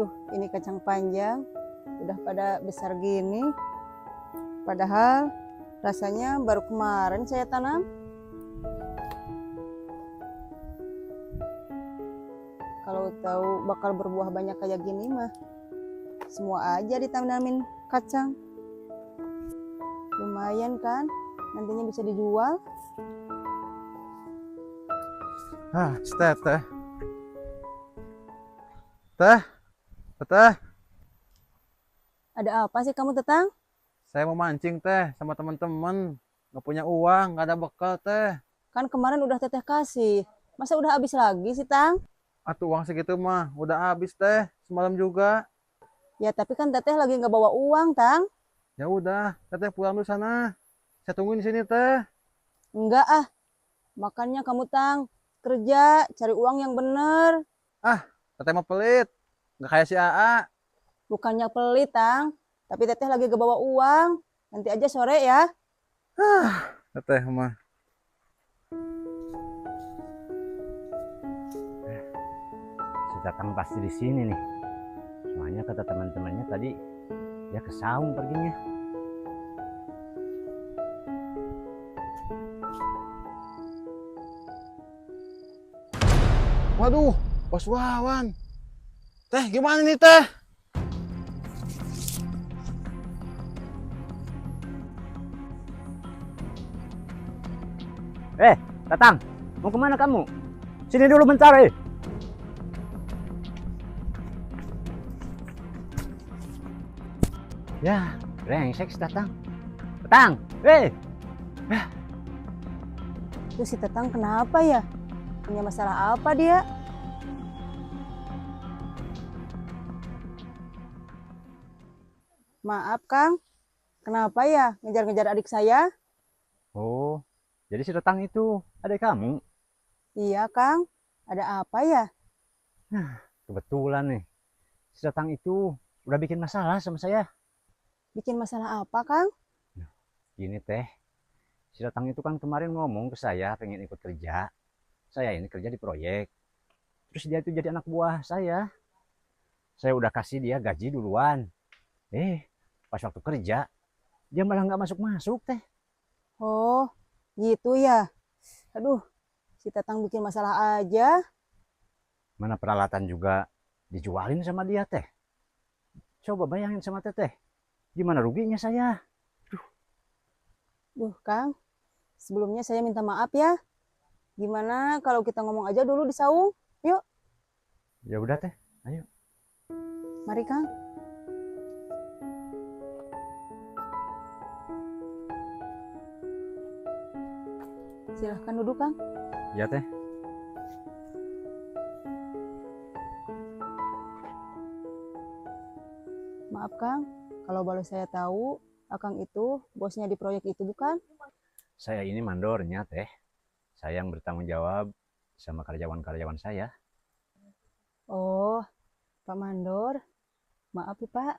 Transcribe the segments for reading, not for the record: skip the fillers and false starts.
Ini kacang panjang udah pada besar gini. Padahal rasanya baru kemarin saya tanam. Kalau tahu bakal berbuah banyak kayak gini mah, semua aja ditanamin kacang. Lumayan kan, nantinya bisa dijual. Teh, teh, teh, teh. Ada apa sih kamu, Tetang? Saya mau mancing teh sama teman-teman. Nggak punya uang, nggak ada bekal teh. Kan kemarin udah Teteh kasih. Masa udah habis lagi sih, Tang? Atuh uang segitu mah udah habis teh semalam juga. Ya tapi kan Teteh lagi nggak bawa uang, Tang. Ya udah, teteh pulang dulu sana. Saya tungguin di sini teh. Enggak ah, makanya kamu, Tang, kerja, cari uang yang bener. Ah, teteh mah pelit. Nggak kayak si AA. Bukannya pelit, Tang. Tapi Teteh lagi nggak bawa uang. Nanti aja sore ya. Teteh mah. Si Tatang pasti di sini nih. Soalnya kata teman-temannya tadi dia ke saung perginya. Waduh, Bos Wawan. Teh, gimana nih teh? Tatang, mau kemana kamu? Sini dulu bentar . Ya, brengsek si Tatang. Tatang, Tuh si Tetang kenapa ya? Punya masalah apa dia? Maaf, Kang. Kenapa ya ngejar-ngejar adik saya? Oh, jadi si Tatang itu adik kamu? Iya, Kang. Ada apa ya? Kebetulan nih, si Tatang itu udah bikin masalah sama saya. Bikin masalah apa, Kang? Gini teh, si Tatang itu kan kemarin ngomong ke saya pengen ikut kerja. Saya ini kerja di proyek. Terus dia itu jadi anak buah saya. Saya udah kasih dia gaji duluan. Pas waktu kerja, dia malah nggak masuk-masuk teh. Oh, gitu ya. Aduh, si Tetang bikin masalah aja. Mana peralatan juga dijualin sama dia teh. Coba bayangin sama teteh, gimana ruginya saya. Duh, Kang. Sebelumnya saya minta maaf ya. Gimana kalau kita ngomong aja dulu di saung? Yuk, Ya udah teh, ayo. mari, Kang. Silahkan duduk, Kang. Ya teh. Maaf, Kang. Kalau boleh saya tahu, Akang itu bosnya di proyek itu bukan? Saya ini mandornya teh. Saya yang bertanggung jawab sama karyawan-karyawan saya. Oh, Pak Mandor. Maaf ya, Pak.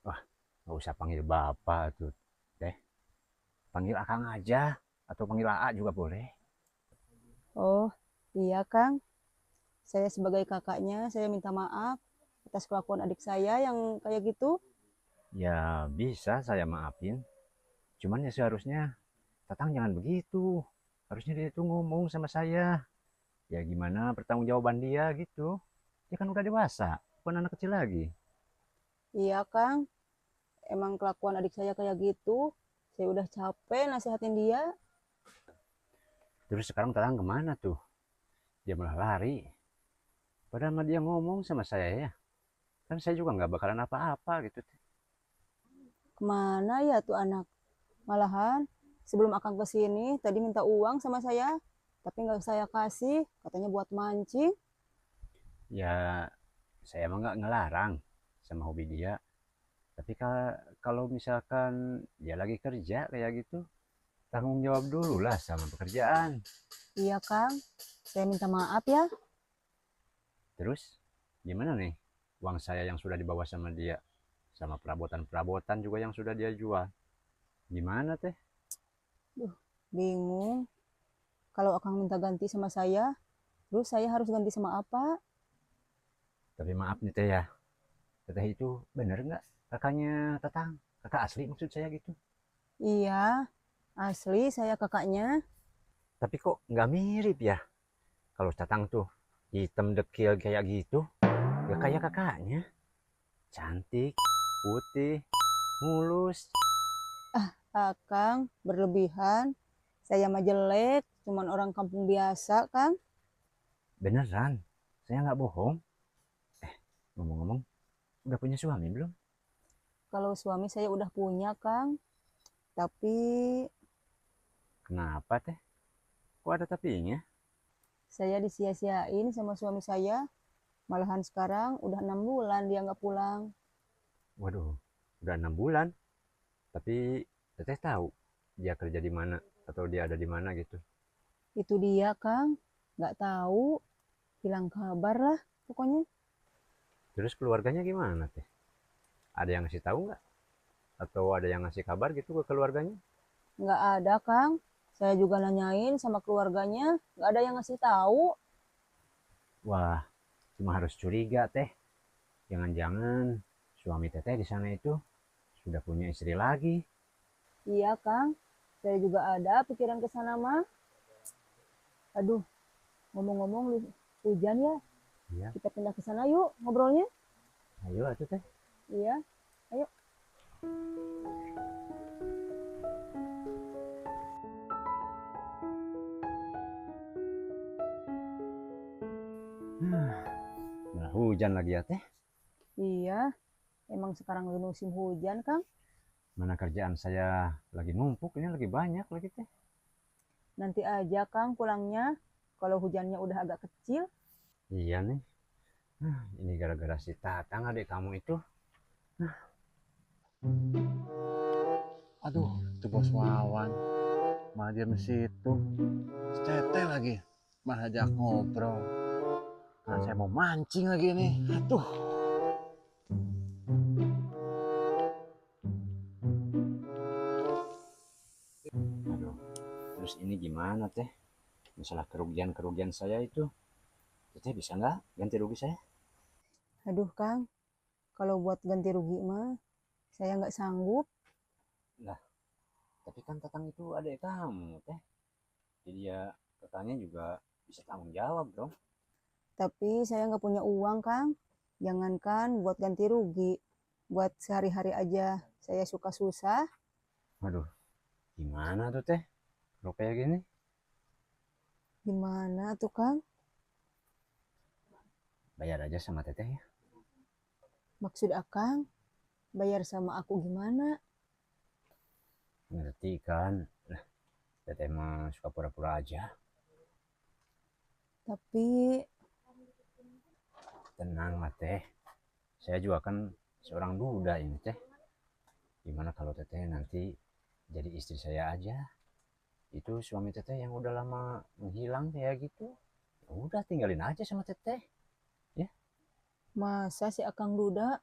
Wah, nggak usah panggil bapak tuh teh. Panggil akang aja atau panggil AA juga boleh. Oh, iya, Kang. Saya sebagai kakaknya, saya minta maaf atas kelakuan adik saya yang kayak gitu. Ya bisa saya maafin. Cuman ya seharusnya Tatang jangan begitu. Harusnya dia itu ngomong sama saya. Ya gimana pertanggungjawaban dia gitu. Dia kan udah dewasa, bukan anak kecil lagi. Iya, Kang. Emang kelakuan adik saya kayak gitu. Saya udah capek nasihatin dia. Terus sekarang Tatang kemana tuh? Dia malah lari. Padahal mah dia ngomong sama saya ya. Kan saya juga nggak bakalan apa-apa gitu. Kemana ya tuh anak? Malahan sebelum Akang kesini tadi minta uang sama saya. Tapi nggak saya kasih. Katanya buat mancing. Ya saya emang nggak ngelarang sama hobi dia. Tapi kalau misalkan dia lagi kerja kayak gitu, tanggung jawab dulu lah sama pekerjaan. Iya, Kang. Saya minta maaf ya. Terus gimana nih uang saya yang sudah dibawa sama dia, sama perabotan-perabotan juga yang sudah dia jual, gimana teh? Duh, bingung. Kalau Akang minta ganti sama saya, terus saya harus ganti sama apa? Tapi maaf nih teh ya, Teteh itu bener nggak kakaknya Tatang? Kakak asli maksud saya gitu. Iya, asli saya kakaknya. Tapi kok nggak mirip ya? Kalau Tatang tuh hitam dekil kayak gitu, ya kayak kakaknya. Cantik, putih, mulus. Akang berlebihan. Saya mah jelek, cuman orang kampung biasa, Kang. Beneran, saya nggak bohong. Ngomong-ngomong, udah punya suami belum? Kalau suami saya udah punya, Kang. Tapi Kenapa teh? Kok ada tapinya? saya disia-siain sama suami saya. Malahan sekarang udah 6 bulan dia nggak pulang. Waduh, udah 6 bulan. Tapi teteh tahu dia kerja di mana atau dia ada di mana gitu. Itu dia, Kang. Nggak tahu. Hilang kabar lah pokoknya. Terus keluarganya gimana teh? Ada yang ngasih tahu nggak? Atau ada yang ngasih kabar gitu ke keluarganya? Nggak ada, Kang. Saya juga nanyain sama keluarganya. Nggak ada yang ngasih tahu. Wah, cuma harus curiga teh. Jangan-jangan suami teteh di sana itu sudah punya istri lagi. Iya, Kang. Saya juga ada pikiran ke sana mah. Aduh, ngomong-ngomong hujan ya. Iya, Kita pindah ke sana yuk ngobrolnya. ayo atuh teh. Iya, ayo. Nah, hujan lagi ya teh. Iya, emang sekarang lagi musim hujan, Kang. Mana kerjaan saya lagi numpuk, ini lagi banyak lagi teh. Nanti aja, Kang, pulangnya. Kalau hujannya udah agak kecil. Iya nih. Ini gara-gara si Tatang adik kamu itu. Aduh, itu bos Wawan. Malah diam di situ. Teteh lagi. Malah ajak ngobrol. Nah, saya mau mancing lagi nih. Aduh. Aduh, terus ini gimana teh? Masalah kerugian-kerugian saya itu. Teteh bisa nggak ganti rugi saya? Aduh, Kang. Kalau buat ganti rugi mah, saya nggak sanggup. Lah, tapi kan Tatang itu adik kamu teh. Jadi ya katanya juga bisa tanggung jawab dong. Tapi saya nggak punya uang, Kang. Jangankan buat ganti rugi. Buat sehari-hari aja. Saya suka susah. Waduh, gimana tuh teh? Kalau kayak gini? Gimana tuh, Kang? Bayar aja sama teteh ya. Maksud Akang, bayar sama aku gimana? Ngerti kan? Lah, teteh mah suka pura-pura aja. Tapi Tenang lah teh. Saya juga kan seorang duda ini teh. Gimana kalau teteh nanti jadi istri saya aja? Itu suami teteh yang udah lama menghilang kayak gitu. Ya udah tinggalin aja sama teteh. Ya, masa si Akang duda?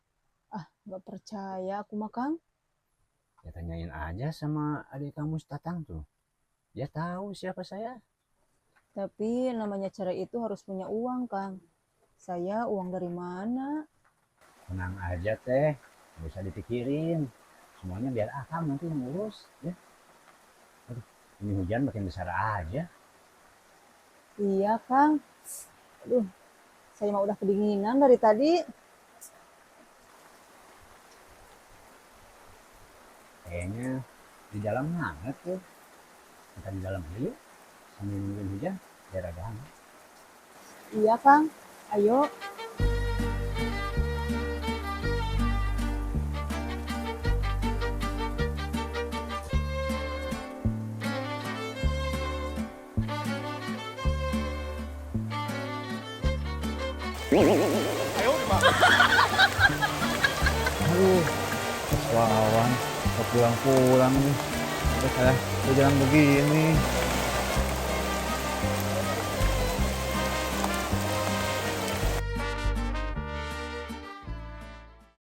Ah, nggak percaya aku mah, Kang. ya tanyain aja sama adik kamu Tatang tuh. Dia tahu siapa saya. Tapi namanya cerai itu harus punya uang, Kang. Saya uang dari mana? Tenang aja teh. Gak usah dipikirin. Semuanya biar akang nanti ngurus. Ya. Aduh, ini hujan makin besar aja. Iya, Kang. Aduh, saya mah udah kedinginan dari tadi. Kayaknya di dalam hangat tuh. Kita di dalam dulu sambil nungguin hujan biar ada hangat. Iya, Kang. Ayo. Aduh, bos Wawan. Kok pulang-pulang nih. Udah saya jalan begini.